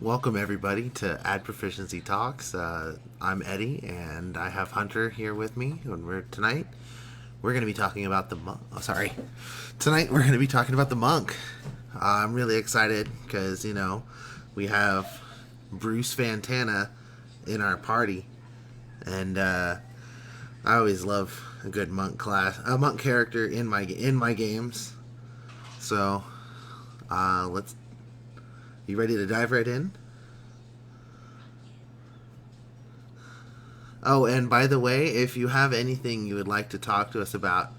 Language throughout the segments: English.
Welcome everybody to Ad Proficiency Talks. I'm Eddie, and I have Hunter here with me. And we're going to be talking about the monk. Oh, sorry. Tonight we're going to be talking about the monk. I'm really excited because we have Bruce Fantana in our party, and I always love a good a monk character in my games. So let's. You ready to dive right in? Oh, and by the way, if you have anything you would like to talk to us about,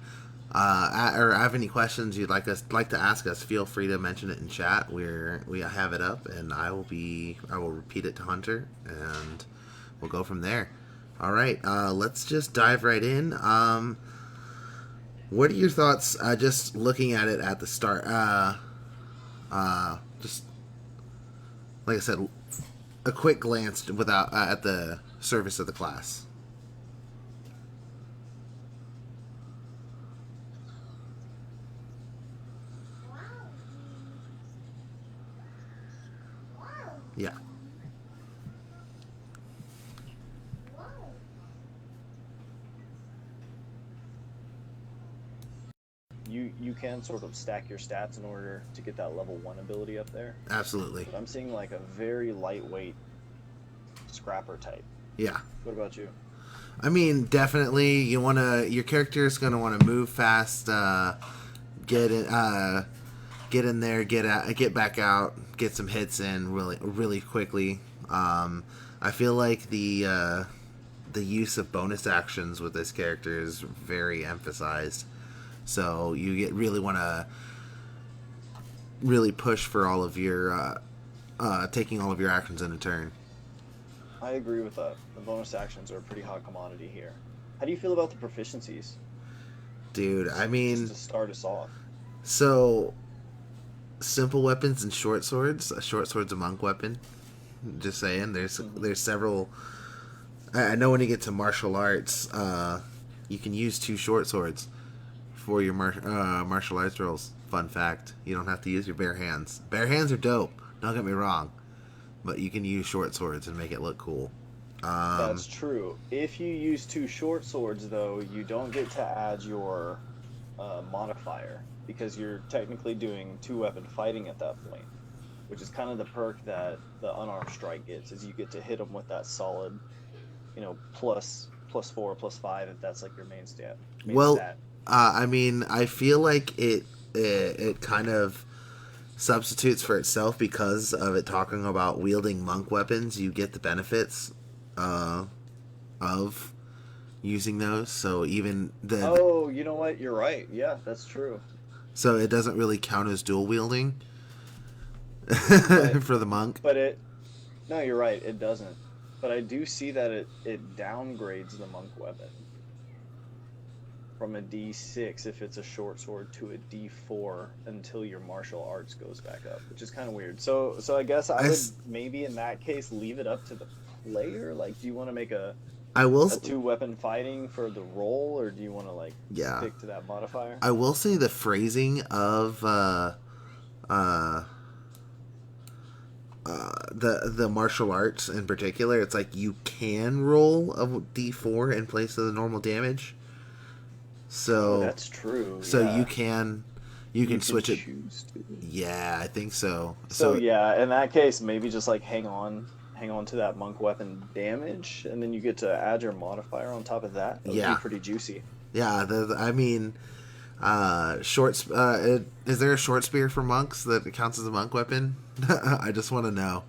or have any questions you'd like to ask us, feel free to mention it in chat. We have it up, and I will repeat it to Hunter, and we'll go from there. All right, let's just dive right in. What are your thoughts? Just looking at it at the start. Just like I said, a quick glance without at the surface of the class. Yeah. You can sort of stack your stats in order to get that level 1 ability up there. Absolutely. But I'm seeing like a very lightweight scrapper type. Yeah. What about you? I mean, definitely, your character is gonna want to move fast, get it, get in there, get back out, get some hits in really quickly. I feel like the use of bonus actions with this character is very emphasized. So really want to really push for all of your taking all of your actions in a turn. I agree with that. The bonus actions are a pretty hot commodity here. How do you feel about the proficiencies? Dude, I mean, Just to start us off. so simple weapons and short swords. A short sword's a monk weapon. Just saying, there's several. I know when you get to martial arts, you can use two short swords for your martial arts rolls. Fun fact: you don't have to use your bare hands. Bare hands are dope. Don't get me wrong, but you can use short swords and make it look cool. That's true. If you use two short swords, though, you don't get to add your modifier because you're technically doing two-weapon fighting at that point, which is kind of the perk that the unarmed strike gets, is you get to hit them with that solid, plus 4, +5 if that's like your main stat. Well, I mean, I feel like it kind of substitutes for itself because of it talking about wielding monk weapons. You get the benefits of using those. So even Oh, you know what? You're right. Yeah, that's true. so it doesn't really count as dual wielding But for the monk. but it no, you're right. It doesn't. But I do see that it downgrades the monk weapon from a D6 if it's a short sword to a D4 until your martial arts goes back up, which is kind of weird. So I guess I would maybe in that case leave it up to the player. Like, do you want to make I will. a two-weapon fighting for the roll, or do you want to like Yeah. stick to that modifier? I will say the phrasing of the martial arts in particular. It's like you can roll a D4 in place of the normal damage. So That's true. So Yeah. you can switch it. choose to. Yeah, I think so. So yeah, in that case, maybe just like hang on to that monk weapon damage, and then you get to add your modifier on top of that. That would Yeah. be pretty juicy. Yeah, I mean, is there a short spear for monks that counts as a monk weapon? I just want to know.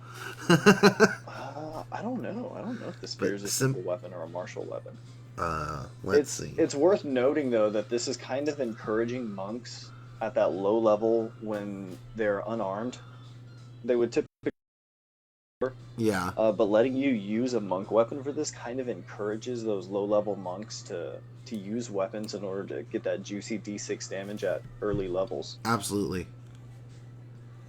I don't know. I don't know if the spear is a simple weapon or a martial weapon. Let's see. It's worth noting though that this is kind of encouraging monks at that low level when they're unarmed. They would typically, Yeah, but letting you use a monk weapon for this kind of encourages those low level monks to use weapons in order to get that juicy D6 damage at early levels. absolutely.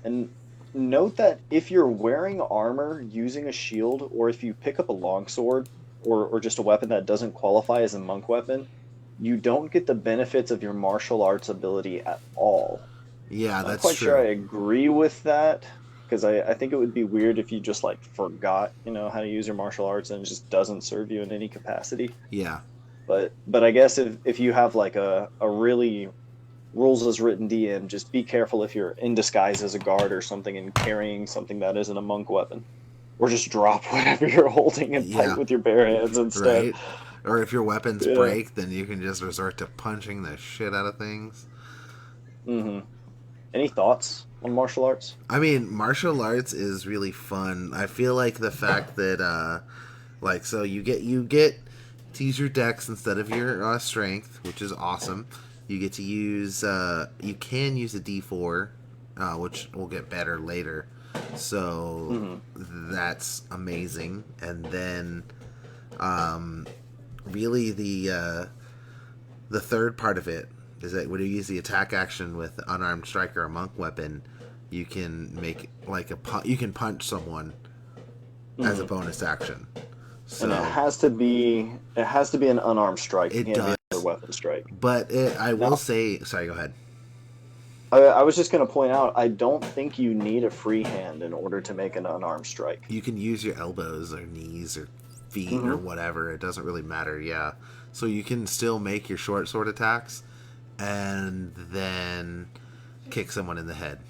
And note that if you're wearing armor using a shield, or if you pick up a longsword, or just a weapon that doesn't qualify as a monk weapon, you don't get the benefits of your martial arts ability at all. Yeah, I'm not that's quite true. sure I agree with that, because I think it would be weird if you just like forgot, how to use your martial arts and it just doesn't serve you in any capacity. Yeah. But I guess if you have like a really rules as written DM, just be careful if you're in disguise as a guard or something and carrying something that isn't a monk weapon. Or just drop whatever you're holding and fight Yeah. with your bare hands instead. Right. Or if your weapons Yeah. break, then you can just resort to punching the shit out of things. hmm Any thoughts on martial arts? I mean, martial arts is really fun. I feel like the fact that like, so you get to use your dex instead of your strength, which is awesome. You get to use you can use a D4, which will get better later. So that's amazing. And then really the third part of it is that when you use the attack action with unarmed strike or a monk weapon, you can make like you can punch someone as a bonus action. So And it has to be an unarmed strike. It It can't be does. another weapon strike. but I will Now, say, sorry, go ahead. I was just going to point out, I don't think you need a free hand in order to make an unarmed strike. You can use your elbows or knees or feet or whatever. It doesn't really matter. Yeah. So you can still make your short sword attacks and then kick someone in the head.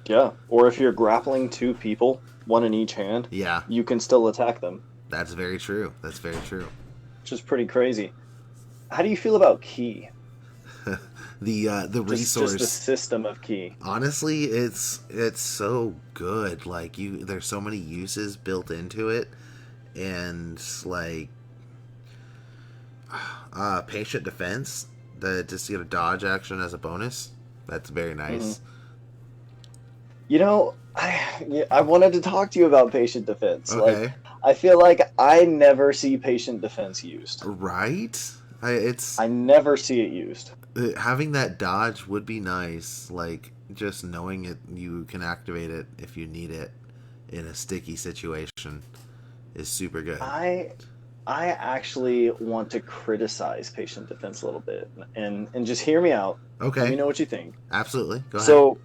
Yeah. Or if you're grappling two people, one in each hand, Yeah, you can still attack them, that's very true. That's very true. which is pretty crazy. How do you feel about ki? The resource. Just the system of ki. Honestly, it's so good. Like there's so many uses built into it, and like patient defense. Just get a dodge action as a bonus. That's very nice. I wanted to talk to you about patient defense. Okay. Like, I feel like I never see patient defense used. Right? It's I never see it used. having that dodge would be nice. Like just knowing it, you can activate it if you need it in a sticky situation is super good. I actually want to criticize patient defense a little bit and just hear me out. Let Okay. me know what you think. Absolutely. Go ahead.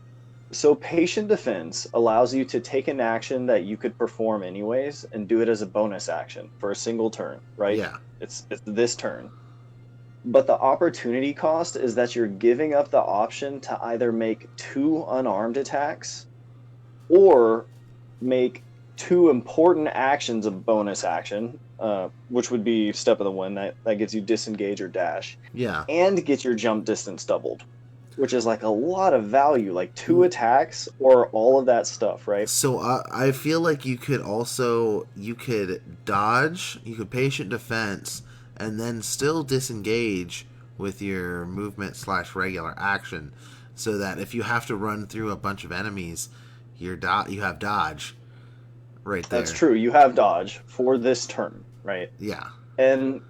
So patient defense allows you to take an action that you could perform anyways and do it as a bonus action for a single turn, right? Yeah. It's this turn. But the opportunity cost is that you're giving up the option to either make two unarmed attacks or make two important actions of bonus action, which would be step of the wind, that gets you disengage or dash, Yeah. and get your jump distance doubled, which is like a lot of value, like two attacks or all of that stuff, right? So I feel like you could dodge, you could patient defense, and then still disengage with your movement / regular action, so that if you have to run through a bunch of enemies, you have dodge right there. That's true. You have dodge for this turn, right? Yeah. And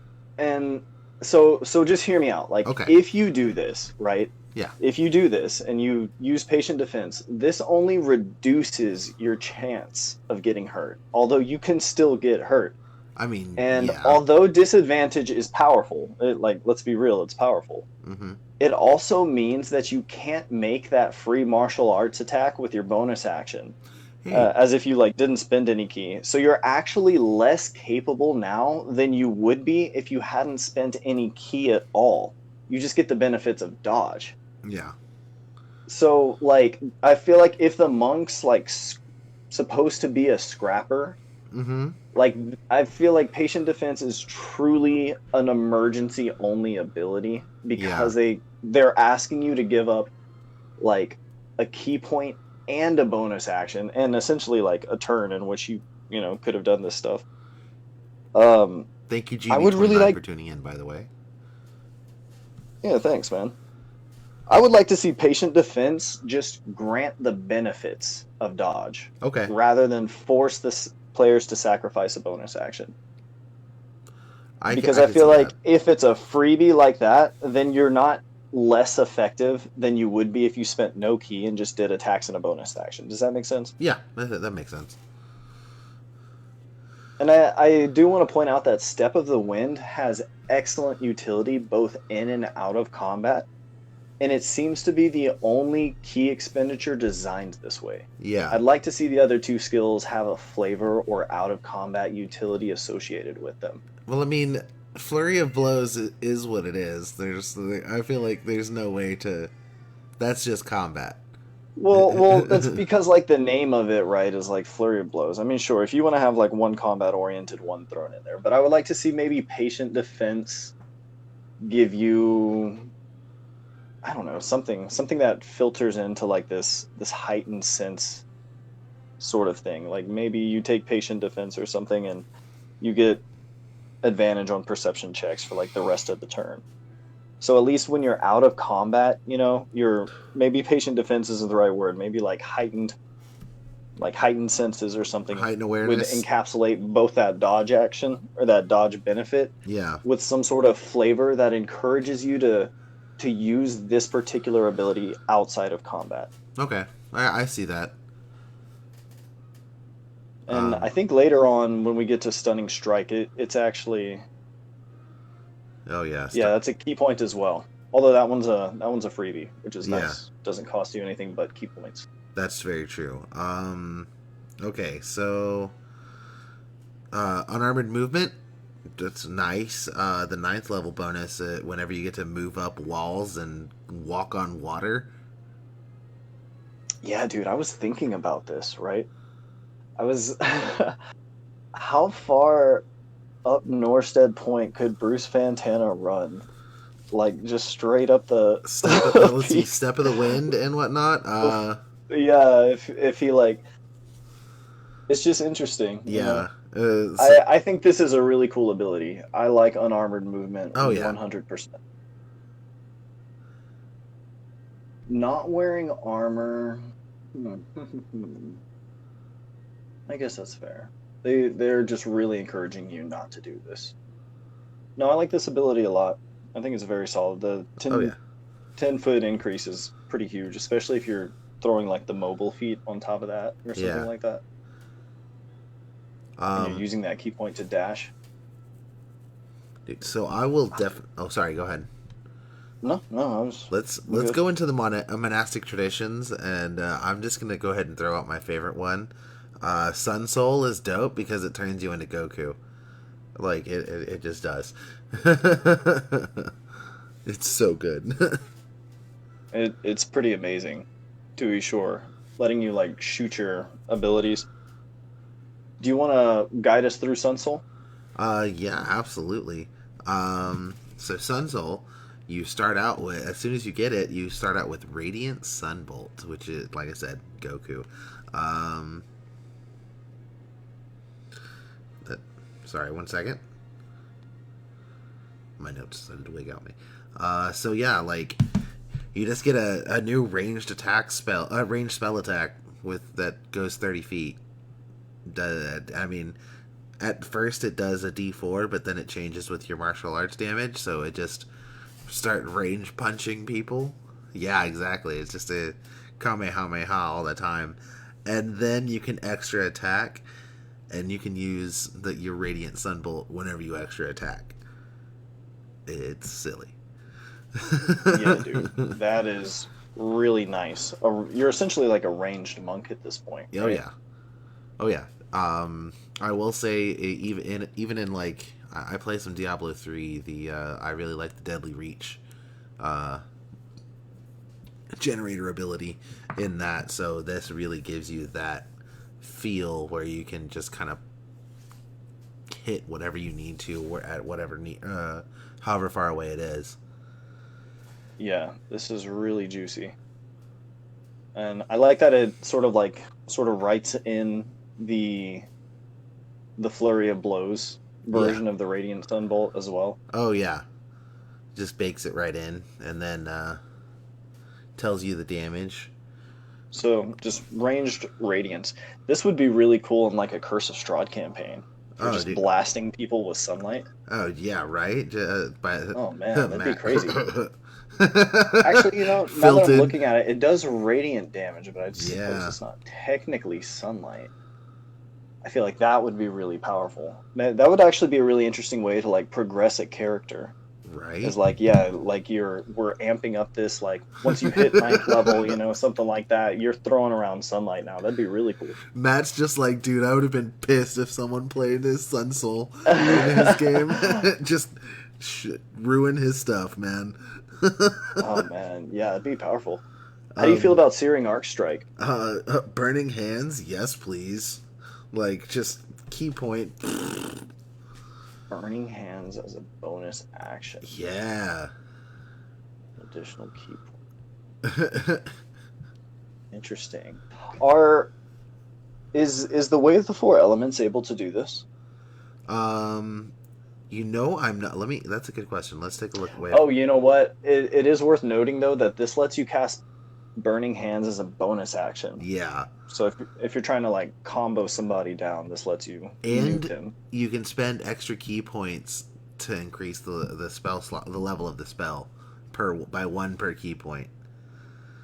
so just hear me out. Like, Okay. if you do this, right? Yeah. If you do this and you use patient defense, this only reduces your chance of getting hurt, although you can still get hurt. I mean, And yeah. although disadvantage is powerful, let's be real, it's powerful. Mm-hmm. It also means that you can't make that free martial arts attack with your bonus action, Hey, as if you didn't spend any ki. So you're actually less capable now than you would be if you hadn't spent any ki at all. You just get the benefits of dodge. yeah. So I feel like if the monk's supposed to be a scrapper, Mm-hmm. I feel like patient defense is truly an emergency only ability because they're asking you to give up like a key point and a bonus action and essentially like a turn in which you could have done this stuff. Thank you, I would really GB29 like- for tuning in, by the way. Yeah, thanks, man. I would like to see patient defense just grant the benefits of dodge Okay. rather than force the players to sacrifice a bonus action. Because I can feel see like that. if it's a freebie like that, then you're not less effective than you would be if you spent no key and just did attacks and a bonus action. Does that make sense? Yeah, that makes sense. And I do want to point out that Step of the Wind has excellent utility both in and out of combat. and it seems to be the only key expenditure designed this way. Yeah. I'd like to see the other two skills have a flavor or out of combat utility associated with them. Well, I mean, flurry of blows is what it is. I feel like there's no way to. That's just combat. Well, that's because like the name of it, right, is like flurry of blows. I mean, sure, if you want to have like one combat oriented one thrown in there, but I would like to see maybe patient defense give you, I don't know, something that filters into like this heightened sense sort of thing. Like maybe you take patient defense or something and you get advantage on perception checks for like the rest of the turn. So at least when you're out of combat, you're maybe patient defense isn't the right word. Maybe like heightened senses or something Heightened would awareness. encapsulate both that dodge action or that dodge benefit Yeah. with some sort of flavor that encourages you to use this particular ability outside of combat. Okay. I see that. And I think later on when we get to stunning strike, it's actually Oh yeah. yeah, that's a key point as well. Although that one's a freebie, which is Yeah. nice. Doesn't cost you anything but key points. That's very true. Okay, so unarmored movement. That's nice. The ninth level bonus whenever you get to move up walls and walk on water. Yeah, dude, I was thinking about this, right? I was how far up Norstead Point could Bruce Fantana run? Like just straight up the Let's see, step of the wind and whatnot. yeah, if he like, it's just interesting. Yeah. I think this is a really cool ability. I like unarmored movement. Oh, yeah. 100%. Not wearing armor. I guess that's fair. They're just really encouraging you not to do this. No, I like this ability a lot. I think it's very solid. The 10, Oh yeah. 10-foot increase is pretty huge, especially if you're throwing like the mobile feat on top of that or something Yeah. like that. And you're using that key point to dash. So I will Oh, sorry. Go ahead. No, I was. Let's good. go into the monastic traditions, and I'm just gonna go ahead and throw out my favorite one. Sun Soul is dope because it turns you into Goku. Like it just does. It's so good. It's pretty amazing, to be sure. Letting you like shoot your abilities. Do you want to guide us through Sun Soul? Yeah, absolutely. So Sun Soul, you start out with, as soon as you get it, you start out with Radiant Sunbolt, which is, like I said, Goku. Sorry, 1 second. My notes started to wig out me. So yeah, like you just get a new ranged spell attack with that goes 30 feet. I mean, at first it does a D4, but then it changes with your martial arts damage, so it just start range punching people. Yeah, exactly. It's just a Kamehameha all the time, and then you can extra attack, and you can use your Radiant Sunbolt whenever you extra attack. It's silly. Yeah, dude, that is really nice. You're essentially like a ranged monk at this point. Oh right? yeah. Oh yeah. I will say even in like I play some Diablo 3. I really like the Deadly Reach generator ability in that. So this really gives you that feel where you can just kind of hit whatever you need to at whatever however far away it is. Yeah, this is really juicy. And I like that it sort of writes in the flurry of blows version of the Radiant Sunbolt as well. Oh yeah, just bakes it right in and then tells you the damage. So just ranged radiance. This would be really cool in like a Curse of Strahd campaign. For just dude. blasting people with sunlight. Oh yeah, right. Oh man, that'd be crazy. Actually, now that I'm looking at it, it does radiant damage, but I just suppose it's not technically sunlight. I feel like that would be really powerful. Man, that would actually be a really interesting way to like progress a character. Right? Is like, yeah, like we're amping up this, like once you hit ninth level, you know, something like that, you're throwing around sunlight now. That'd be really cool. Matt's just like, dude, I would have been pissed if someone played this Sun Soul in his game. Just ruin his stuff, man. Oh man, yeah, it'd be powerful. How do you feel um, about Searing Arc Strike? Burning Hands, yes, please. Like, just key point. Burning Hands as a bonus action. Yeah. Additional key point. Interesting. Are is the Way of the Four Elements able to do this? um, I'm not. Let me. That's a good question. Let's take a look. Wait. Oh, you know what? It is worth noting though that this lets you cast Burning Hands as a bonus action. Yeah. So if you're trying to like combo somebody down, this lets you nuke And him. you can spend extra key points to increase the spell slot, the level of the spell by one per key point.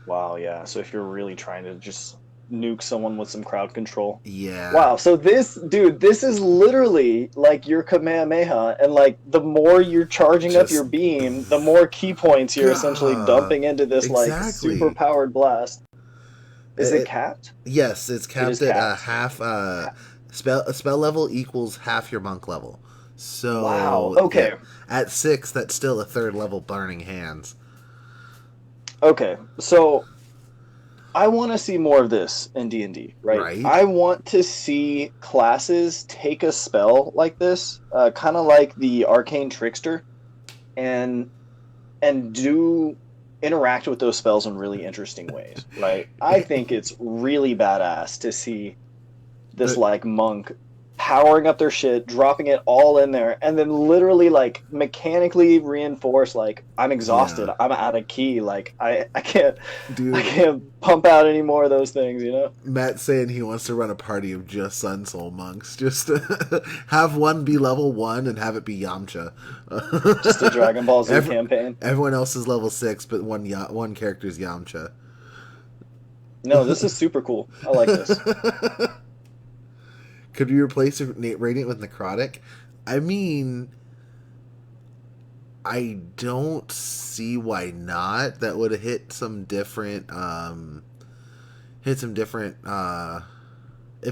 Wow, yeah. So if you're really trying to just nuke someone with some crowd control. Yeah. Wow, so this is literally like your Kamehameha, and like the more you're charging up Just- your beam, the more key points you're essentially God, dumping into this like exactly. super powered blast. Is it It- capped? Yes, it's capped is at capped. half. Spell level equals half your monk level. So Wow, okay. yeah, at 6, that's still a third level Burning Hands. Okay, so I want to see more of this in D&D, right? Right. I want to see classes take a spell like this, kind of like the Arcane Trickster, and do interact with those spells in really interesting ways, right? I think it's really badass to see this like monk powering up their shit, dropping it all in there, and then literally like mechanically reinforce like I'm exhausted, Yeah. I'm out of key, like I can't Dude, I can't pump out any more of those things, you know? Matt's saying he wants to run a party of just Sun Soul monks. Just have one be level 1 and have it be Yamcha. Just a Dragon Ball Z campaign. Everyone else is level 6, but one character's Yamcha. No, this is super cool. I like this. Could we replace Radiant with Necrotic? I mean, I don't see why not. That would have hit some different. If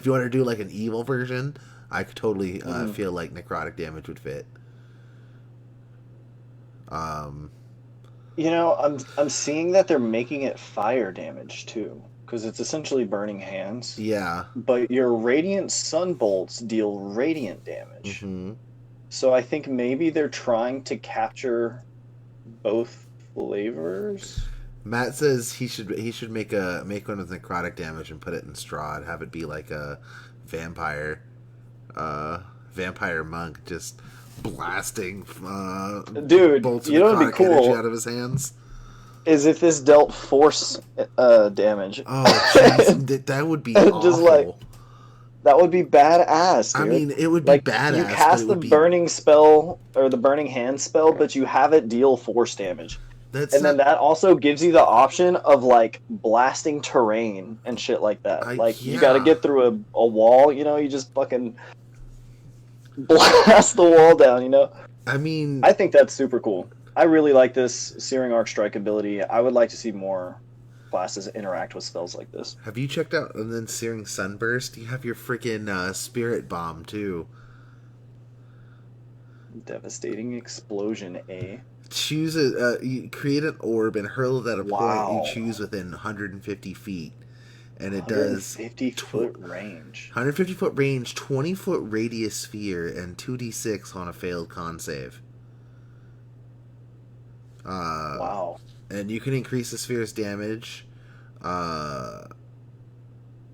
you want to do like an evil version, I could totally feel like necrotic damage would fit. You know, I'm seeing that they're making it fire damage too, because it's essentially Burning Hands. Yeah. But your Radiant Sun Bolts deal radiant damage. Mm-hmm. So I think maybe they're trying to capture both flavors. Matt says he should make one with necrotic damage and put it in Strahd, have it be like a vampire monk just blasting Dude, bolts of you know what'd be necrotic energy cool out of his hands. is if this dealt force damage. Oh, jeez, that would be awful. Just like that would be badass, dude. I mean, it would be like badass. you but cast it the would be, burning spell or the burning hand spell, but you have it deal force damage. that's And then not- that also gives you the option of like blasting terrain and shit like that. Like you got to yeah. get through a wall, you know, you just fucking blast the wall down, you know. I mean, I think that's super cool. I really like this Searing Arc Strike ability. I would like to see more classes interact with spells like this. have you checked out and then Searing Sunburst? You have your freaking Spirit Bomb too. Devastating explosion, eh? Choose you create an orb and hurl it at a Wow. point you choose within 150 feet, and it does 50-foot range. 150 foot range, 20 foot radius sphere, and 2d6 on a failed con save. Wow. And you can increase the sphere's damage.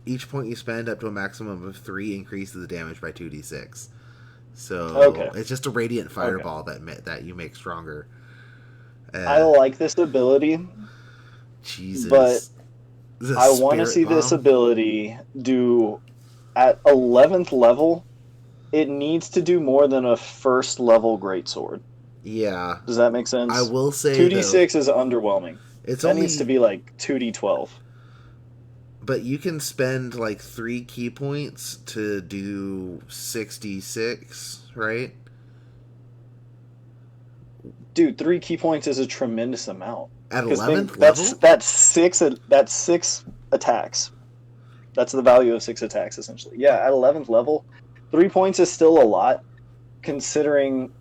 Each point you spend up to a maximum of 3 increases the damage by 2d6. So Okay. it's just a radiant fireball that you make stronger. I like this ability, Jesus. but The I want to Spirit see this Bomb? ability do at 11th level. It needs to do more than a first level greatsword. Yeah, Does that make sense? I will say 2d6 is underwhelming. It's That only, needs to be like 2d12. but you can spend like 3 key points to do 66, right? Dude, 3 key points is a tremendous amount. At Because 11th that's level? that's six attacks. That's the value of 6 attacks essentially. Yeah, at 11th level, 3 points is still a lot, considering.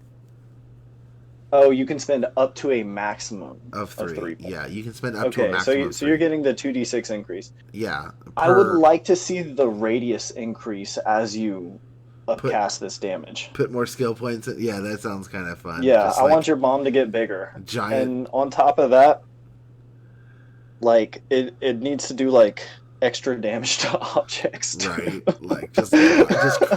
Oh, you can spend up to a maximum Of of 3. 3 points. Yeah, you can spend up to a Okay, so maximum you of so you're 3. getting the 2d6 increase. Yeah, I would per like to see the radius increase as you put upcast this damage. put more skill points in. Yeah, that sounds kind of fun. Yeah, Just I want like your bomb to get bigger. giant, And on top of that, like it needs to do like extra damage to objects too. right? Like just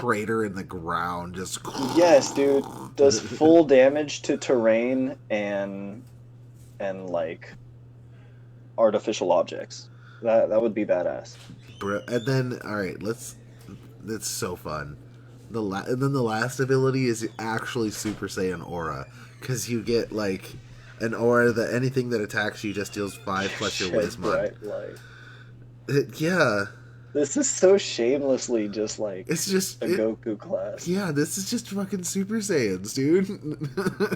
crater in the ground, just Yes, dude. Does full damage to terrain and like artificial objects. That would be badass. And then all right, let's. That's so fun. And then the last ability is actually Super Saiyan Aura, because you get like an aura that anything that attacks you just deals 5 plus your Shed Wismon. bright light. Yeah, This is so shamelessly just like it's just a Goku class. yeah. This is just fucking Super Saiyans, dude.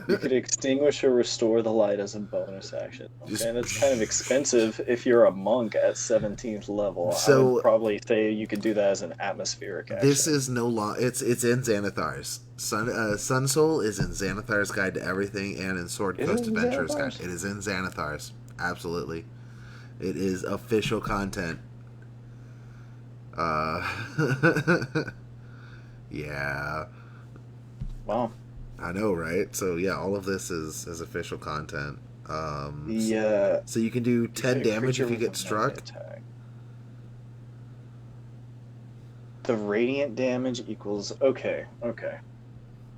You could extinguish or restore the light as a bonus action. Just- Okay, and it's kind of expensive if you're a monk at 17th level. I So- would probably say you could do that as an atmospheric action. This is no longer. It's in Xanathar's. Sun Soul is in Xanathar's Guide to Everything and in Sword Is Coast it in Adventures Guide. Xanathar's? It is in Xanathar's. Absolutely, it is official content. Yeah, Wow. I know, right? So yeah, all of this is official content. The So you can do 10 damage if you get struck. Attack. The radiant damage equals okay.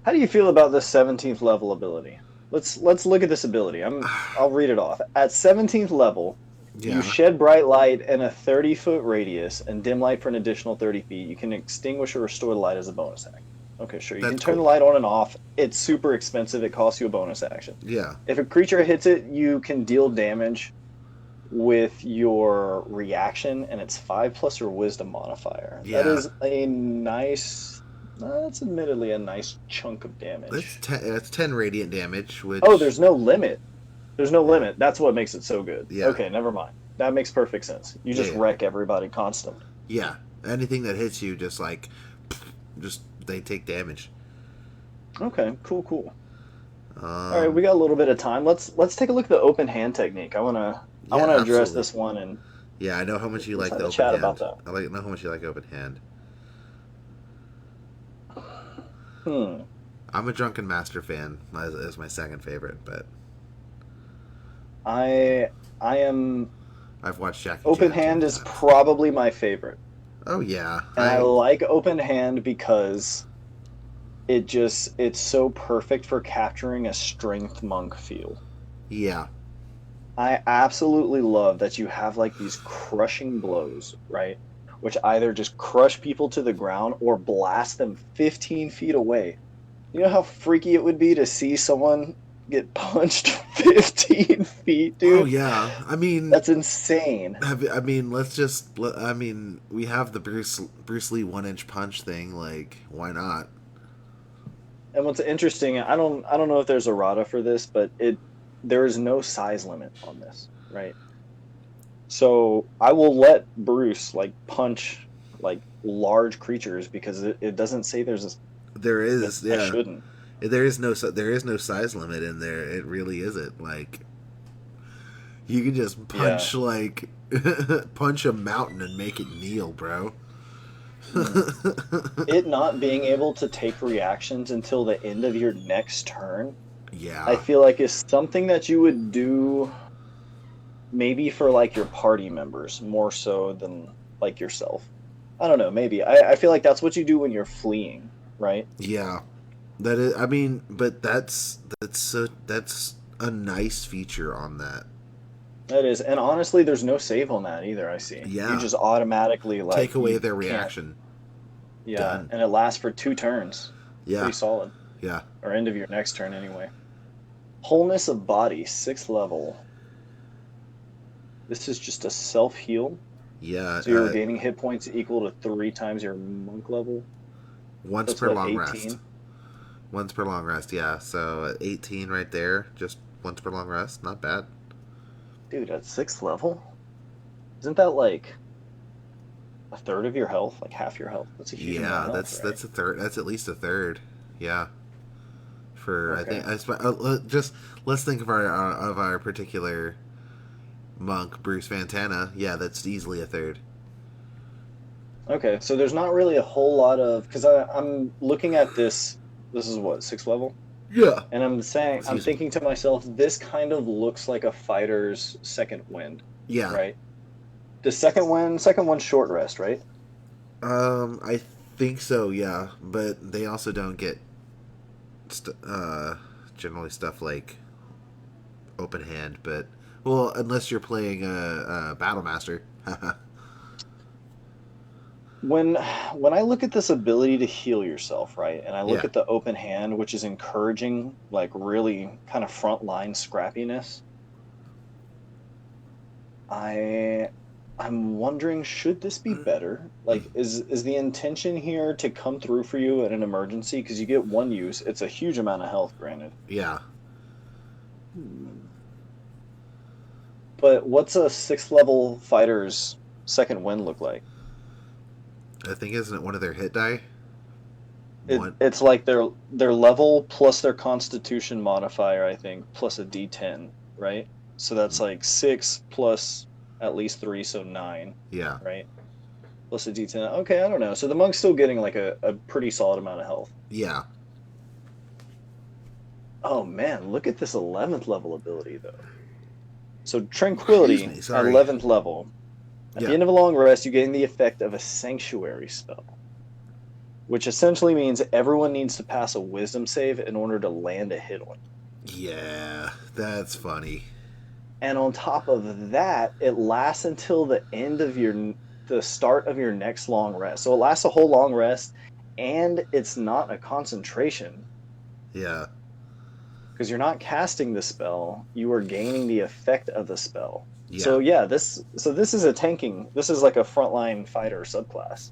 How do you feel about the 17th level ability? Let's look at this ability. I'll read it off. At 17th level, Yeah, you shed bright light in a 30-foot radius and dim light for an additional 30 feet. You can extinguish or restore the light as a bonus action. Okay, sure. You can That's turn cool. the light on and off. It's super expensive. It costs you a bonus action. yeah, If a creature hits it, you can deal damage with your reaction, and it's 5 plus your wisdom modifier. Yeah. That is a nice. That's admittedly a nice chunk of damage. that's 10 radiant damage. Which Oh, there's no limit. There's no limit. That's what makes it so good. Yeah. Okay, never mind. That makes perfect sense. You just Yeah. wreck everybody constantly. yeah, anything that hits you just they take damage. Okay, cool. Um, All right, we got a little bit of time. Let's take a look at the open hand technique. I wanna address absolutely. this one and Yeah, I know how much you Let's like have the a open chat hand. about that. Know how much you like open hand. I'm a Drunken Master fan as my second favorite, but I am I've watched Jackie open Chan too hand many is times. probably my favorite. Oh yeah, And I like open hand because it's so perfect for capturing a strength monk feel. yeah, I absolutely love that you have like these crushing blows, right? Which either just crush people to the ground or blast them 15 feet away. You know how freaky it would be to see someone get punched 15 feet, dude? Oh yeah. I mean, That's insane. we have the Bruce Lee 1-inch punch thing. Like, why not? And what's interesting, I don't know if there's errata for this, but there is no size limit on this, right? So I will let Bruce like punch like large creatures because it doesn't say there's a. There is, I yeah. shouldn't. There is no size limit in there. It really isn't. Like, you can just punch punch a mountain and make it kneel, bro. It not being able to take reactions until the end of your next turn, Yeah. I feel like is something that you would do maybe for like your party members more so than like yourself. I don't know, maybe. I feel like that's what you do when you're fleeing, right? Yeah. That is. I mean, but that's a nice feature on that. That is, and honestly, there's no save on that either. I see. Yeah. You just automatically like Take away you their can't- reaction. Yeah, Done. and it lasts for 2 turns. Yeah. Pretty solid. Yeah. Or end of your next turn anyway. Wholeness of body, 6th level. This is just a self heal. Yeah. So you're regaining hit points equal to 3 times your monk level. Once That's per what, long 18? rest. Once per long rest, yeah. So 18 right there, just once per long rest. Not bad. Dude, at 6th level, isn't that like a third of your health, like half your health? That's a huge amount Yeah, of health, right? that's a third. That's at least a third. Yeah. For I Okay. think just let's think of our particular monk, Bruce Fantana. Yeah, that's easily a third. Okay, so there's not really a whole lot of because I'm looking at this. This is what 6th level, Yeah. and I'm Excuse me. thinking to myself, this kind of looks like a fighter's second wind, Yeah. right? The second one, short rest, right? I think so. Yeah, but they also don't get generally stuff like open hand. But well, unless you're playing a battle master. When when I look at this ability to heal yourself, right, and I look Yeah. at the open hand, which is encouraging like really kind of frontline scrappiness, I I'm wondering, should this be better? Like, is the intention here to come through for you in an emergency? Because you get one use, it's a huge amount of health, granted. Yeah. Hmm. But what's a 6th level fighter's second win look like? I think isn't it one of their hit die? One. It's like their level plus their constitution modifier, I think, plus a D10, right? So that's like 6 plus at least 3, so 9, Yeah. right? Plus a D10. Okay, I don't know. So the monk's still getting like a pretty solid amount of health. Yeah. Oh man, look at this 11th level ability though. So Excuse Tranquility me. at Sorry. 11th level. At the Yeah. end of a long rest, you gain the effect of a sanctuary spell, which essentially means everyone needs to pass a wisdom save in order to land a hit on you. Yeah. That's funny. And on top of that, it lasts until the start of your next long rest. So it lasts a whole long rest, and it's not a concentration Yeah. because you're not casting the spell, you are gaining the effect of the spell. Yeah. So yeah, this is a tanking. This is like a frontline fighter subclass.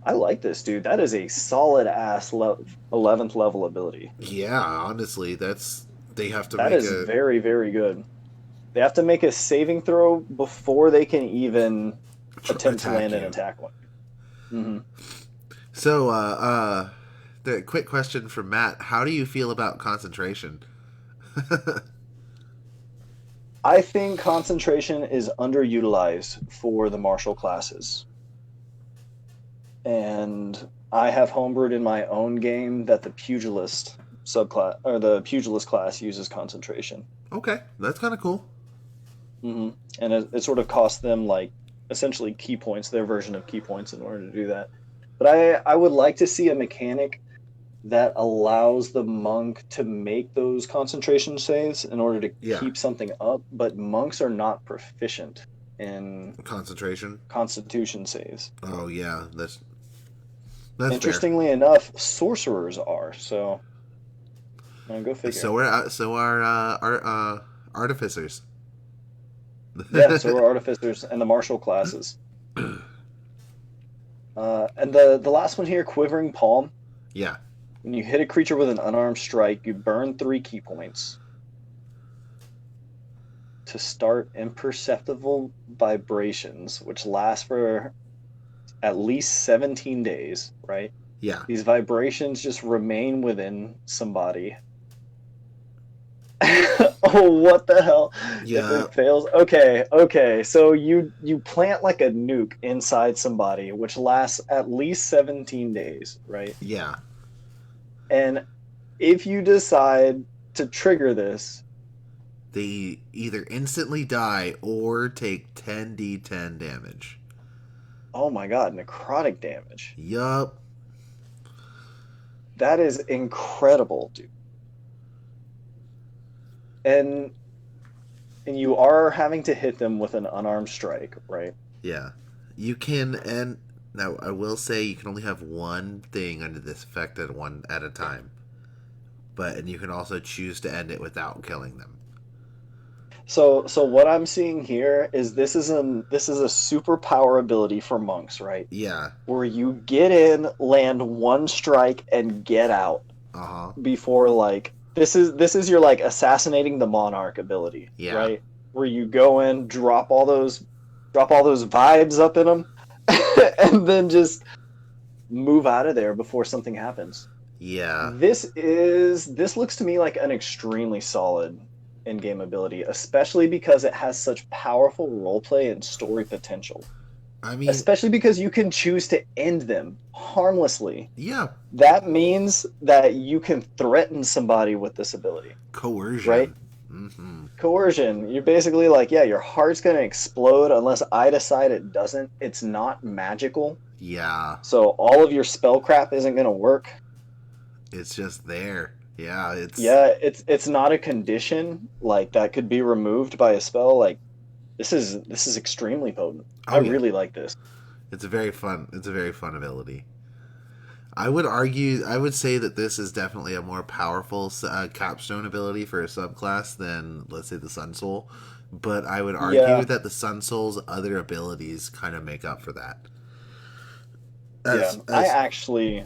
I like this, dude. That is a solid ass 11th level ability. Yeah. Honestly, that's they have to That make is a very, very good. They have to make a saving throw before they can even attempt to attack land an you. attack one. Hmm. So, the quick question from Matt: how do you feel about concentration? I think concentration is underutilized for the martial classes. And I have homebrewed in my own game that the pugilist subclass or the pugilist class uses concentration. Okay, that's kind of cool. Hmm. And it sort of costs them like essentially key points, their version of key points in order to do that. But I would like to see a mechanic that allows the monk to make those concentration saves in order to Yeah, keep something up, but monks are not proficient in concentration. constitution saves. Oh yeah, that's fair. Interestingly enough, sorcerers are, so go figure. So are our artificers. Yeah, so are artificers and the martial classes. And the last one here, Quivering Palm. Yeah, When you hit a creature with an unarmed strike, you burn 3 key points to start imperceptible vibrations, which last for at least 17 days, right? yeah, These vibrations just remain within somebody. Oh, what the hell? If yeah, it fails, okay. So you plant like a nuke inside somebody, which lasts at least 17 days, right? yeah. And if you decide to trigger this, They either instantly die or take 10d10 damage. oh my god, necrotic damage. Yup. That is incredible, dude. And you are having to hit them with an unarmed strike, right? Yeah. You can, and now I will say you can only have one thing under this effect at a time. And you can also choose to end it without killing them. So what I'm seeing here is this is a superpower ability for monks, right? Yeah. Where you get in, land one strike, and get out Uh huh. before like this is your like assassinating the monarch ability, Yeah. right? Where you go in, drop all those vibes up in them, and then just move out of there before something happens. Yeah. This looks to me like an extremely solid in-game ability, especially because it has such powerful roleplay and story potential. I mean, Especially because you can choose to end them harmlessly. yeah. That means that you can threaten somebody with this ability, right? Coercion. Mm-hmm. Coercion. You're basically like, yeah, your heart's gonna explode unless I decide it doesn't. It's not magical, Yeah. so all of your spell crap isn't gonna work. It's just there. Yeah. It's. Yeah, it's not a condition like that could be removed by a spell. Like this is extremely potent. I Oh yeah. really like this. It's a very fun. It's a very fun ability. I would argue. I would say that this is definitely a more powerful capstone ability for a subclass than, let's say, the Sun Soul. But I would argue Yeah, that the Sun Soul's other abilities kind of make up for that. yeah. I As actually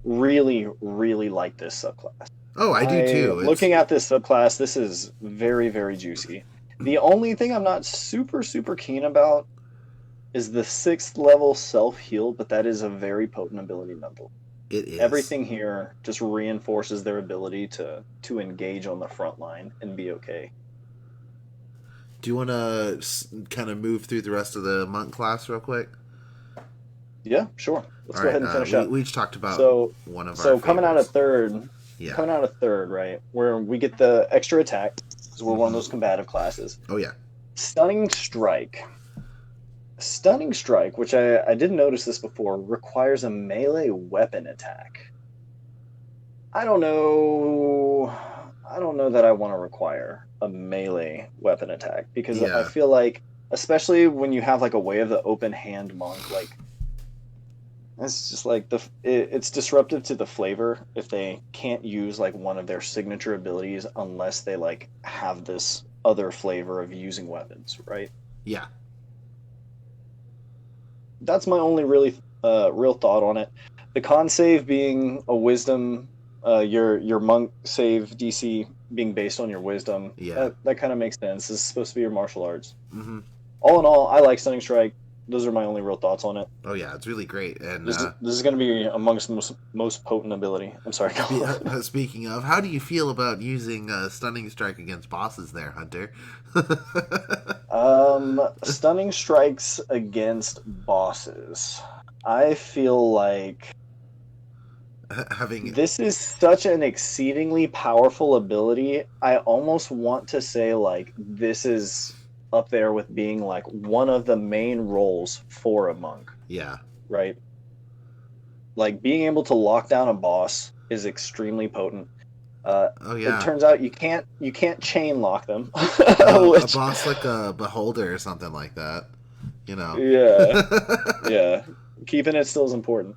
really, really like this subclass. oh, I do too. It's Looking at this subclass, this is very, very juicy. The only thing I'm not super, super keen about is the sixth level self heal, but that is a very potent ability nonetheless. it is. Everything here just reinforces their ability to engage on the front line and be okay. Do you want to kind of move through the rest of the monk class real quick? Yeah, sure. Let's All go right. ahead and finish We up. we each talked about So, one of our so favorites. Yeah. coming out of third, right, where we get the extra attack because we're one of Hmm. those combative classes. Oh yeah. Stunning strike. Stunning strike, which I didn't notice this before, requires a melee weapon attack. I don't know. I don't know that I want to require a melee weapon attack because I Yeah. feel like, especially when you have like a way of the open hand monk, like it's just like it's disruptive to the flavor if they can't use like one of their signature abilities unless they like have this other flavor of using weapons, right? Yeah. That's my only really real thought on it. The con save being a wisdom, your monk save DC being based on your wisdom. Yeah. That kind of makes sense. This is supposed to be your martial arts. Hmm. All in all, I like Stunning Strike. Those are my only real thoughts on it. Oh yeah. It's really great. And This is going to be amongst the most potent ability. I'm sorry. Go on. speaking of, how do you feel about using stunning strike against bosses there, Hunter? Stunning strikes against bosses. I feel like Having this is such an exceedingly powerful ability. I almost want to say like this is up there with being like one of the main roles for a monk, yeah. right? Like being able to lock down a boss is extremely potent. Oh It yeah. turns out you can't chain lock them, No, a which boss like a beholder or something like that. You know. yeah, yeah, keeping it still is important.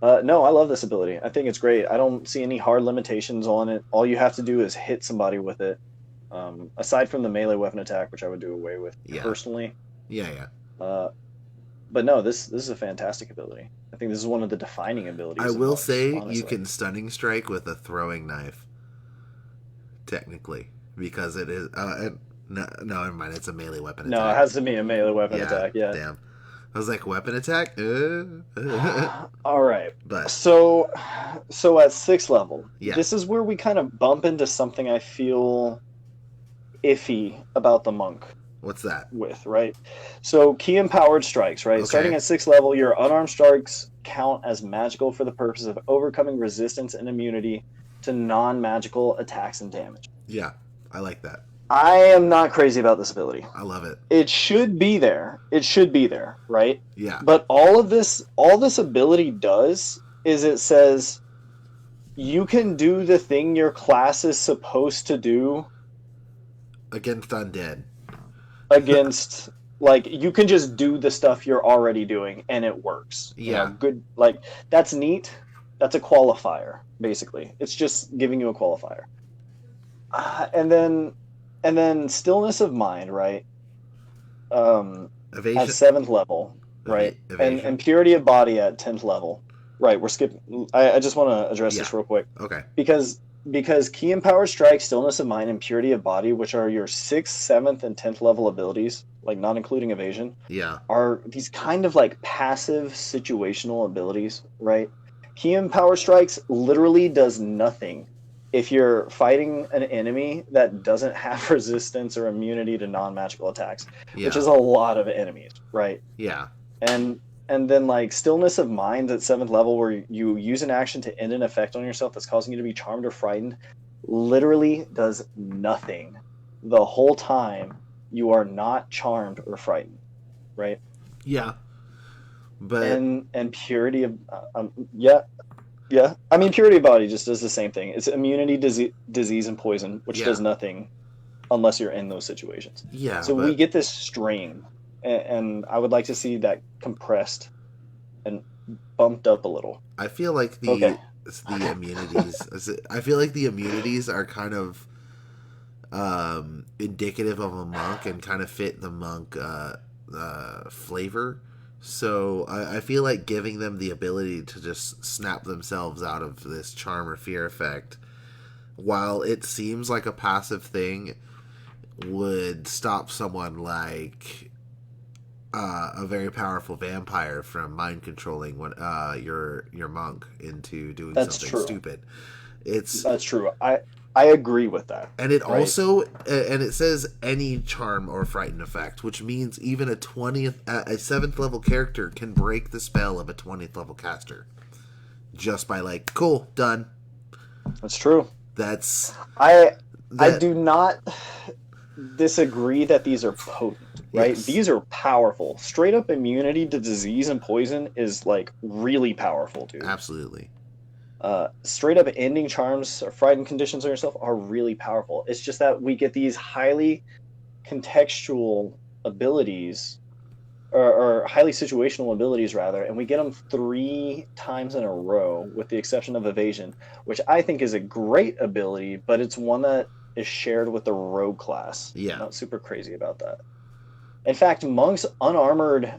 No, I love this ability. I think it's great. I don't see any hard limitations on it. All you have to do is hit somebody with it. Aside from the melee weapon attack, which I would do away with Yeah. personally. Yeah. Yeah. But no, this is a fantastic ability. I think this is one of the defining abilities. I of will monks, say you honestly. can stunning strike with a throwing knife, technically, because it is. No, never mind. It's a melee weapon No, it attack. has to be a melee weapon Yeah. attack. Yeah. Damn. I was like, weapon attack. All right. But So at sixth level, yeah. this is where we kind of bump into something I feel iffy about the monk What's that? with, right? So key empowered strikes, right? Okay. Starting at sixth level, your unarmed strikes count as magical for the purpose of overcoming resistance and immunity to non-magical attacks and damage. Yeah, I like that. I am not crazy about this ability. I love it. It should be there. It should be there, right? Yeah. But all this ability does is it says you can do the thing your class is supposed to do Against undead. against like you can just do the stuff you're already doing and it works. You know, Yeah. good, like that's neat. That's a qualifier basically. It's just giving you a qualifier. And then and then stillness of mind, right? At Evasion. seventh level, right? And Evasion. purity of body at 10th level, right? We're skipping. I just want to address Yeah. this real quick Okay. because key and power strike, stillness of mind, and purity of body, which are your 6th, 7th, and 10th level abilities, like not including evasion, Yeah. are these kind of like passive situational abilities, right? Key and power strikes literally does nothing if you're fighting an enemy that doesn't have resistance or immunity to non-magical attacks, which Yeah. is a lot of enemies, right? Yeah. And then like stillness of mind at 7th level, where you use an action to end an effect on yourself that's causing you to be charmed or frightened, literally does nothing the whole time you are not charmed or frightened, right? Yeah. But And purity of yeah, yeah. I mean, purity of body just does the same thing. It's immunity, disease, and poison, which yeah. does nothing unless you're in those situations. Yeah. So we But get this stream, and I would like to see that compressed and bumped up a little. I feel like Okay. the immunities. I feel like the immunities are kind of indicative of a monk and kind of fit the monk flavor. So I feel like giving them the ability to just snap themselves out of this charm or fear effect, while it seems like a passive thing, would stop someone like a very powerful vampire from mind controlling your monk into doing That's something true. stupid. It's That's true. I agree with that. and it Right. also and it says any charm or frighten effect, which means even a 7th level character can break the spell of a 20th level caster just by like cool done. That's true. That's I I that do not disagree that these are potent, right? yes, These are powerful. Straight up immunity to disease and poison is like really powerful, dude. absolutely. Straight up ending charms or frightened conditions on yourself are really powerful. It's just that we get these highly contextual abilities or highly situational abilities rather, and we get them 3 times in a row with the exception of evasion, which I think is a great ability, but it's one that is shared with the rogue class. I'm Yeah, not super crazy about that. In fact, monks unarmored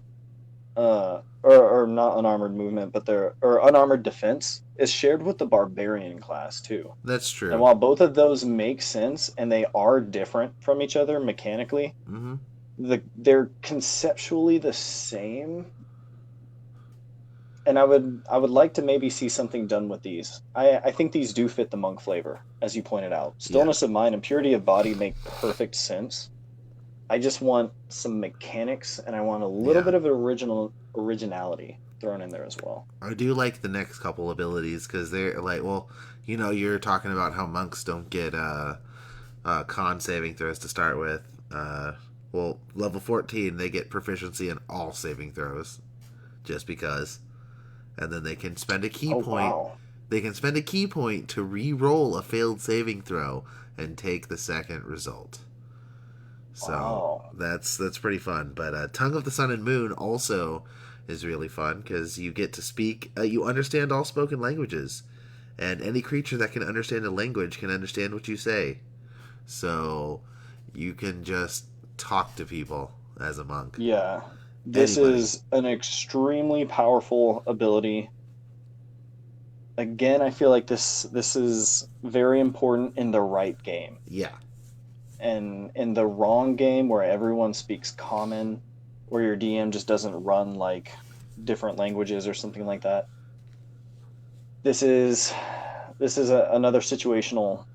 or not unarmored movement, but their or unarmored defense is shared with the barbarian class too. that's And true. while both of those make sense and they are different from each other mechanically, Hmm. they're conceptually the same. And I would like to maybe see something done with these. I think these do fit the monk flavor, as you pointed out. Yeah, Stillness of mind and purity of body make perfect sense. I just want some mechanics and I want a little yeah. bit of originality thrown in there as well. I do like the next couple abilities because they're like, well, you're talking about how monks don't get con saving throws to start with. Well, level 14, they get proficiency in all saving throws just because. And then they can spend a key Oh point. wow. They can spend a key point to re-roll a failed saving throw and take the second result. So Wow. that's pretty fun. But Tongue of the Sun and Moon also is really fun because you get to speak. You understand all spoken languages, and any creature that can understand a language can understand what you say. So you can just talk to people as a monk. Yeah. This Anybody. is an extremely powerful ability. Again, I feel like this is very important in the right game. Yeah. And in the wrong game where everyone speaks common, where your DM just doesn't run like different languages or something like that. This is another situational.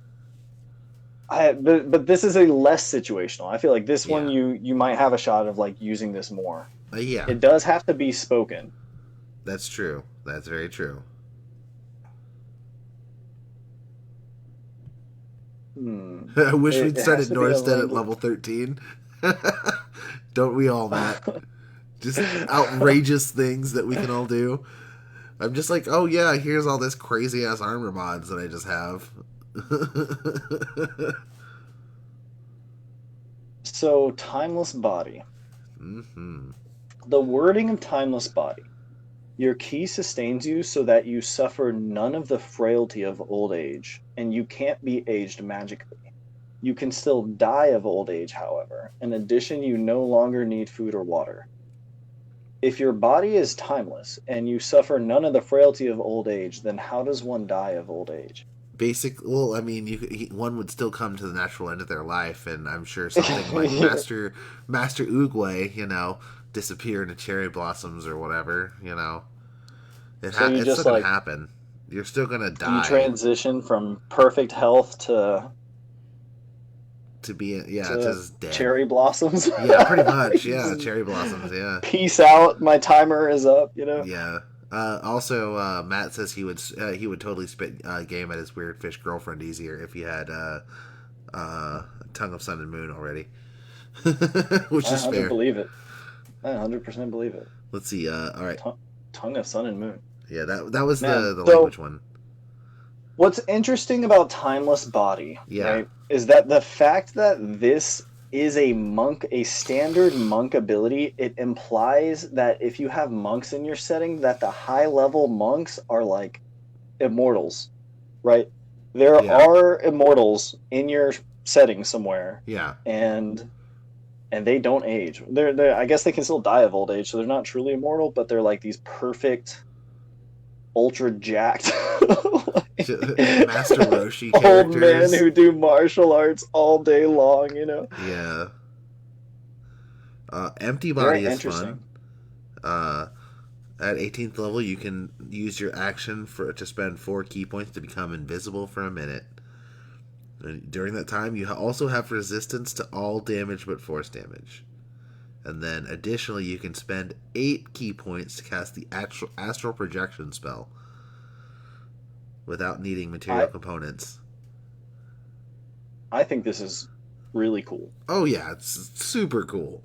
But this is a less situational. I feel like this one Yeah. you might have a shot of like using this more. Yeah. It does have to be spoken. That's true. That's very true. Hmm. I wish It we'd has started to be a Norstead at language. level 13. Don't we all, Matt? Just outrageous things that we can all do. I'm just like, oh yeah, here's all this crazy ass armor mods that I just have. So, timeless body. Hmm. The wording of timeless body. Your key sustains you so that you suffer none of the frailty of old age, and you can't be aged magically. You can still die of old age, however. In addition, you no longer need food or water. If your body is timeless and you suffer none of the frailty of old age, then how does one die of old age? Well, I mean, one would still come to the natural end of their life, and I'm sure something like Master Oogway, disappear into cherry blossoms or whatever. So you It's just still gonna happen. You're still gonna you die transition from perfect health to to be to to just dead. cherry blossoms. Yeah, pretty much. Yeah, cherry blossoms. Yeah. Peace out. My timer is up. Yeah. Also, Matt says he would totally spit game at his weird fish girlfriend easier if he had Tongue of Sun and Moon already, which is fair. Believe it. I 100% believe it. Let's see. All right. Tongue of Sun and Moon. Yeah, that was the language one. What's interesting about Timeless Body, right, is that the fact that this is a standard monk ability, it implies that if you have monks in your setting, that the high-level monks are like immortals, right? There are immortals in your setting somewhere. Yeah. And they don't age. They're I guess they can still die of old age, so they're not truly immortal, but they're like these perfect, ultra jacked Master Roshi characters. Old men who do martial arts all day long, Yeah. Empty Body is fun. At 18th level, you can use your action to spend 4 key points to become invisible for a minute. And during that time, you also have resistance to all damage but force damage. And then, additionally, you can spend 8 key points to cast the astral projection spell without needing material components. I think this is really cool. Oh yeah, it's super cool.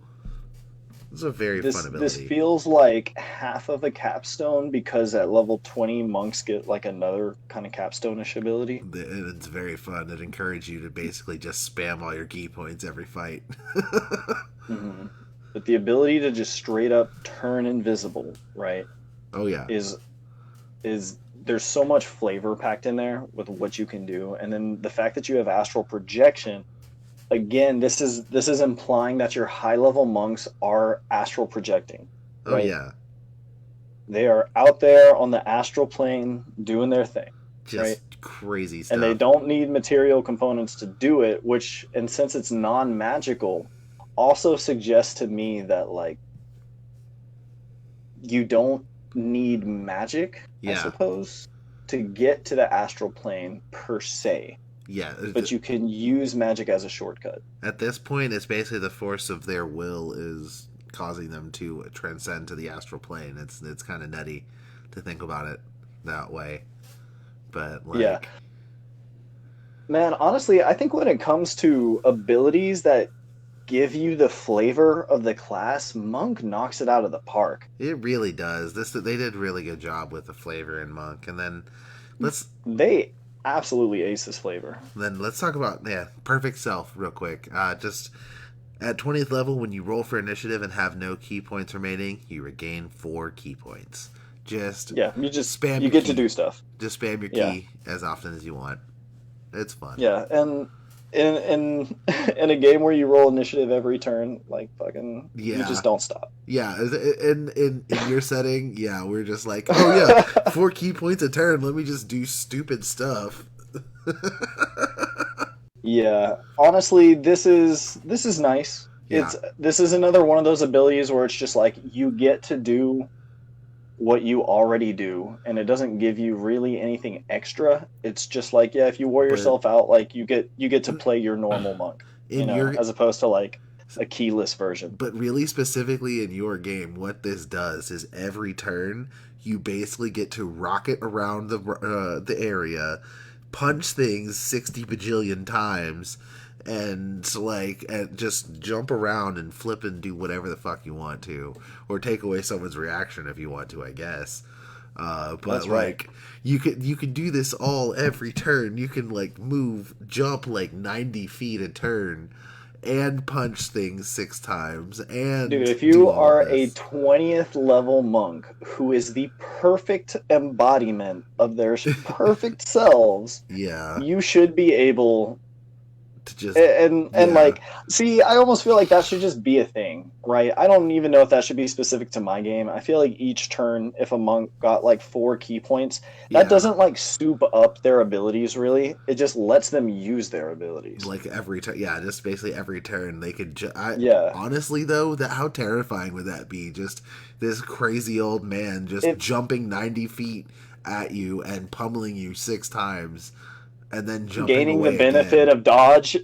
It's a very fun ability. This feels like half of a capstone, because at level 20 monks get like another kind of capstone-ish ability. And it's very fun. It encourages you to basically just spam all your key points every fight. Mm-hmm. But the ability to just straight up turn invisible, right? Oh yeah. Is there's so much flavor packed in there with what you can do, and then the fact that you have astral projection. Again, this is implying that your high level monks are astral projecting. Right? Oh yeah. They are out there on the astral plane doing their thing. Just right? Crazy stuff. And they don't need material components to do it, and since it's non-magical, also suggests to me that like you don't need magic, I suppose, to get to the astral plane per se. Yeah. But you can use magic as a shortcut. At this point, it's basically the force of their will is causing them to transcend to the astral plane. It's kind of nutty to think about it that way. But like... Yeah. Man, honestly, I think when it comes to abilities that give you the flavor of the class, Monk knocks it out of the park. It really does. They did a really good job with the flavor in Monk. And then they absolutely ace this flavor. Then let's talk about Perfect Self real quick. Just at 20th level, when you roll for initiative and have no key points remaining, you regain 4 key points. You spam. You get to do stuff. Just spam your key as often as you want. It's fun. Yeah, and in a game where you roll initiative every turn, like fucking, you just don't stop. Yeah, in your setting, we're just like, oh yeah, 4 key points a turn. Let me just do stupid stuff. Yeah, honestly, this is nice. Yeah. This is another one of those abilities where it's just like you get to do what you already do, and it doesn't give you really anything extra. It's just like, if you wore yourself out, like you get to play your normal monk, as opposed to like a keyless version. But really specifically in your game, what this does is every turn you basically get to rocket around the area, punch things 60 bajillion times, and just jump around and flip and do whatever the fuck you want to, or take away someone's reaction if you want to, I guess. But that's right. You could do this all every turn. You can jump 90 feet a turn, and punch things 6 times. And dude, if you are a 20th level monk who is the perfect embodiment of their perfect selves, you should be able to just and yeah, like, see, I almost feel like that should just be a thing, right? I don't even know if that should be specific to my game. I feel like each turn, if a monk got like 4 key points, that yeah. doesn't like soup up their abilities really. It just lets them use their abilities. Like every turn, yeah, just basically every turn they could. I Yeah. honestly though, that how terrifying would that be? Just this crazy old man just It jumping 90 feet at you and pummeling you 6 times, and then jumping gaining the away benefit again. of dodge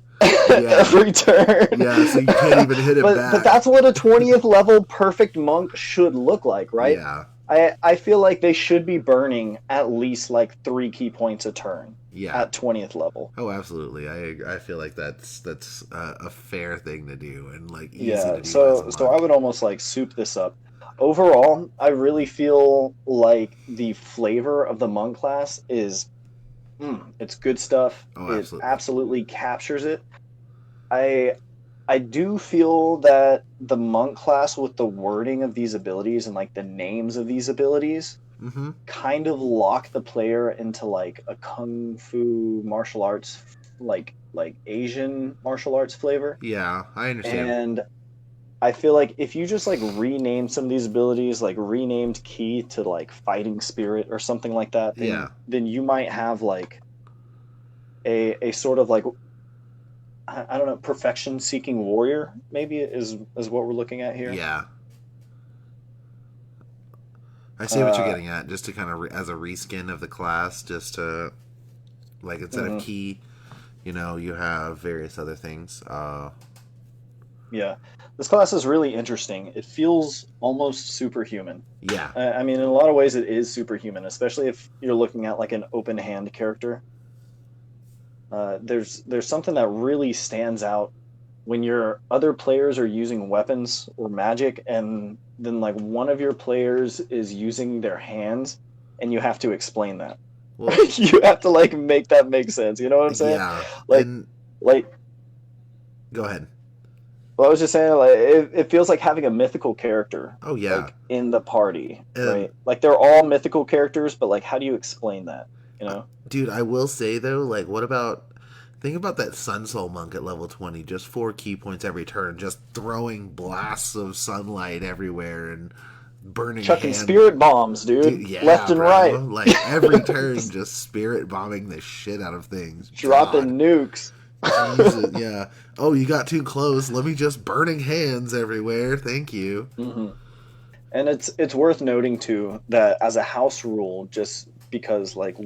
Yeah, every turn. yeah. So you can't even hit him But back. that's what a 20th level perfect monk should look like, right? Yeah, I feel like they should be burning at least like 3 key points a turn yeah. at 20th level. Oh, absolutely. I feel like that's a fair thing to do and like easy Yeah, to do as a so I monk. would almost like soup this up. Overall, I really feel like the flavor of the monk class is it's good stuff. Oh, It absolutely. absolutely captures it. I I do feel that the monk class with the wording of these abilities and like the names of these abilities Mm-hmm. kind of lock the player into like a kung fu martial arts like Asian martial arts flavor. Yeah, I understand. And I feel like if you just like rename some of these abilities, like renamed Ki to like Fighting Spirit or something like that, Yeah, then you might have like a sort of like I don't know, perfection seeking warrior maybe is what we're looking at here. yeah. I see what you're Uh, getting at. Just to kind of as a reskin of the class, just to like instead of mhm, key, you have various other things. yeah, this class is really interesting. It feels almost superhuman. Yeah, I mean, in a lot of ways, it is superhuman, especially if you're looking at like an open hand character. There's something that really stands out when your other players are using weapons or magic, and then like one of your players is using their hands, and you have to explain that. well, You have to like make that make sense. You know what I'm saying? yeah, Like, and like go ahead. well, I was just saying, like it feels like having a mythical character Oh yeah, like in the party, um, right? Like they're all mythical characters, but like how do you explain that? You uh, know? dude, I will say though, like, what about think about that Sun Soul monk at level 20, just 4 key points every turn, just throwing blasts of sunlight everywhere and burning Chucking hand. spirit bombs, Dude, dude, left yeah, and bro. right, Like every turn, just just spirit bombing the shit out of things. God. dropping nukes. Jesus, yeah. Oh, you got too close. Let me just burning hands everywhere. Thank you. Hmm. And it's worth noting too that as a house rule, just because like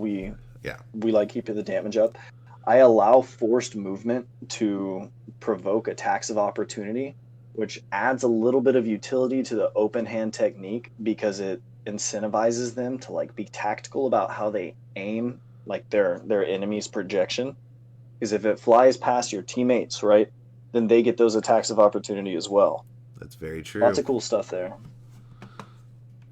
Yeah, we like keeping the damage up, I allow forced movement to provoke attacks of opportunity, which adds a little bit of utility to the open hand technique because it incentivizes them to like be tactical about how they aim like their enemy's projection. Because if it flies past your teammates, right, then they get those attacks of opportunity as well. that's very Lots true. of cool stuff there.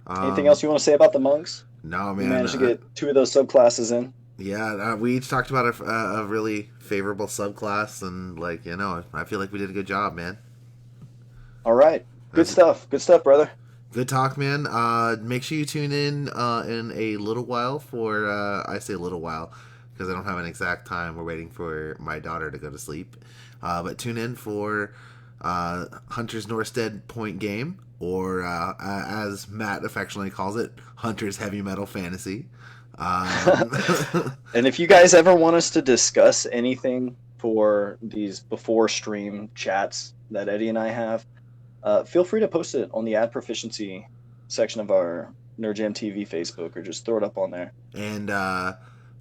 Anything Um, else you want to say about the monks? no, We man. managed to get two of those subclasses in. Yeah, we each talked about a really favorable subclass, and like I feel like we did a good job, man. All right. Good That's stuff. Good stuff, brother. good talk, man. Make sure you tune in a little while for I say a little while because I don't have an exact time. We're waiting for my daughter to go to sleep. But tune in for Hunter's Norstead Point Game, or as Matt affectionately calls it, Hunter's Heavy Metal Fantasy. Um, And if you guys ever want us to discuss anything for these before stream chats that Eddie and I have, feel free to post it on the ad proficiency section of our NerdJam TV Facebook or just throw it up on there. and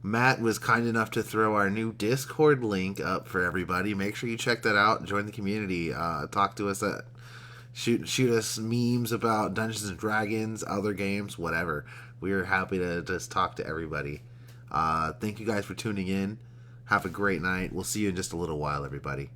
Matt was kind enough to throw our new Discord link up for everybody. Make sure you check that out. Join the community. Talk to us. Shoot us memes about Dungeons and Dragons, other games, whatever. We are happy to just talk to everybody. Thank you guys for tuning in. Have a great night. We'll see you in just a little while, everybody.